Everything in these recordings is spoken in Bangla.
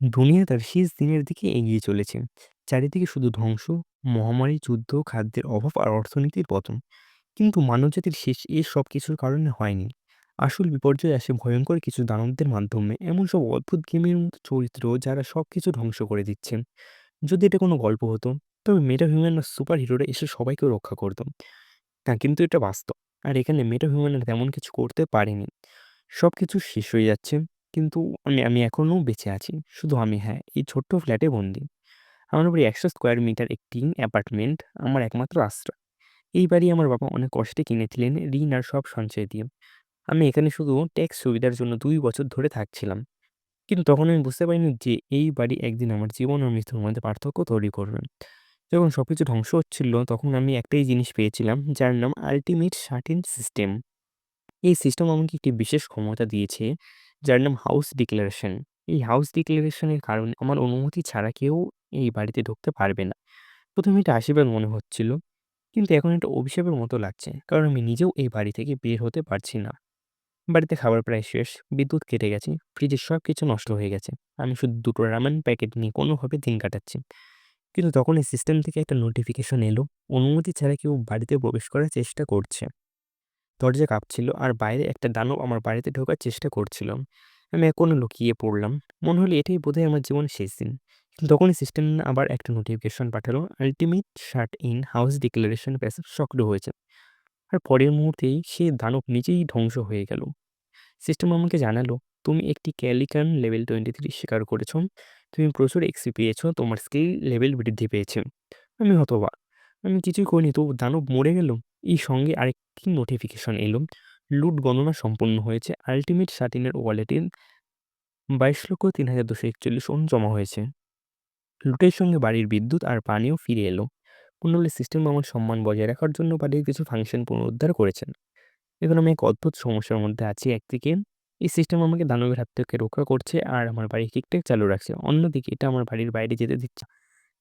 দুনিয়া তার শেষ দিনের দিকে এগিয়ে চলেছে। চারিদিকে শুধু ধ্বংস, মহামারী, যুদ্ধ, খাদ্যের অভাব আর অর্থনীতির পতন। কিন্তু মানবজাতির শেষ এ সবকিছুর কারণে হয়নি। আসল বিপর্যয় আসে ভয়ঙ্কর কিছু দানবদের মাধ্যমে। এমন সব অদ্ভুত গেমের মতো চরিত্র যারা সবকিছু ধ্বংস করে দিচ্ছে। যদি এটা কোনো গল্প হতো, তবে মেটা হিউম্যান বা সুপার হিরোরা এসে সবাইকে রক্ষা করত। না, কিন্তু এটা বাস্তব। আর এখানে মেটা হিউম্যানরা তেমন কিছু করতে পারেনি। সবকিছু শেষ হয়ে যাচ্ছে। কিন্তু আমি আমি এখনো বেঁচে আছি। শুধু আমি, হ্যাঁ, এই ছোট্ট ফ্ল্যাটে বন্দি। আমার বাড়ি ১০০ স্কোয়ার মিটার একটি অ্যাপার্টমেন্ট, আমার একমাত্র আশ্রয়। এই বাড়ি আমার বাবা অনেক কষ্টে কিনেছিলেন, ঋণ আর সব সঞ্চয় দিয়ে। আমি এখানে শুধু ট্যাক্স সুবিধার জন্য ২ বছর ধরে থাকছিলাম। কিন্তু তখন আমি বুঝতে পারিনি যে এই বাড়ি একদিন আমার জীবন আর মৃত্যুর মধ্যে পার্থক্য তৈরি করবে। যখন সবকিছু ধ্বংস হচ্ছিল, তখন আমি একটাই জিনিস পেয়েছিলাম, যার নাম আল্টিমেট শার্টেন সিস্টেম। এই সিস্টেম আমাকে একটি বিশেষ ক্ষমতা দিয়েছে, যার নাম হাউস ডিক্লারেশন। এই হাউস ডিক্লারেশনের কারণে আমার অনুমতি ছাড়া কেউ এই বাড়িতে ঢুকতে পারবে না। প্রথমে এটা আশীর্বাদ মনে হচ্ছিল, কিন্তু এখন এটা অভিশাপের মতো লাগছে, কারণ আমি নিজেও এই বাড়ি থেকে বের হতে পারছি না। বাড়িতে খাবার প্রায় শেষ, বিদ্যুৎ কেটে গেছে, ফ্রিজের সব কিছু নষ্ট হয়ে গেছে। আমি শুধু দুটো রামেন প্যাকেট নিয়ে কোনোভাবে দিন কাটাচ্ছি। কিন্তু তখন এই সিস্টেম থেকে একটা নোটিফিকেশন এলো, অনুমতি ছাড়া কেউ বাড়িতে প্রবেশ করার চেষ্টা করছে। দরজা কাঁপছিল আর বাইরে একটা দানব আমার বাড়িতে ঢোকার চেষ্টা করছিল। আমি এখনো লুকিয়ে পড়লাম। মনে হলো এটাই বোধহয় আমার জীবনের শেষ দিন। কিন্তু তখনই সিস্টেম আবার একটা নোটিফিকেশন পাঠালো, ultimate shut in house declaration passage সক্রিয় হয়েছে। আর পরের মুহূর্তেই সে দানব নিজেই ধ্বংস হয়ে গেল। সিস্টেম আমাকে জানালো, তুমি একটি ক্যালিকান লেভেল 23 শিকার করেছ। তুমি প্রচুর এক্সপি পেয়েছো, তোমার স্কিল লেভেল বৃদ্ধি পেয়েছে। আমি হতবাক। আমি কিছুই করিনি, তবু দানব মরে গেল। এই সঙ্গে আরেকটি নোটিফিকেশন এলো, লুট গণনা সম্পন্ন হয়েছে। আল্টিমেট শাটিনের ওয়ালেটে 22,03,241 ওন জমা হয়েছে। লুটের সঙ্গে বাড়ির বিদ্যুৎ আর পানিও ফিরে এলো। মনে হলো সিস্টেম আমার সম্মান বজায় রাখার জন্য বাড়ির কিছু ফাংশন পুনরুদ্ধার করেছেন। এখন আমি এক অদ্ভুত সমস্যার মধ্যে আছি। একদিকে এই সিস্টেম আমাকে দানবের হাত থেকে রক্ষা করছে আর আমার বাড়ি ঠিকঠাক চালু রাখছে। অন্যদিকে এটা আমার বাড়ির বাইরে যেতে দিচ্ছে না।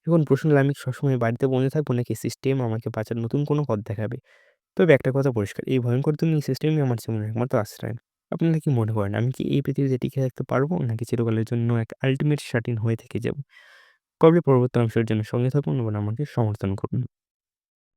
এখন প্রশ্ন হলো, আমি কি সবসময় বাড়িতে বন্দি থাকবো, নাকি সিস্টেম আমাকে বাঁচার নতুন কোনো পথ দেখাবে? তবে একটা কথা পরিষ্কার, এই ভয়ঙ্কর দুনিয়ায় সিস্টেমই আমার জীবনের একমাত্র আশ্রয়। আপনারা কি মনে করেন আমি কি এই পৃথিবীতে টিকে থাকতে পারবো, নাকি চিরকালের জন্য এক আল্টিমেট স্বাধীন হয়ে থেকে যাব? কবে পরবর্তী অংশের জন্য সঙ্গে থাকুন এবং আমাকে সমর্থন করুন।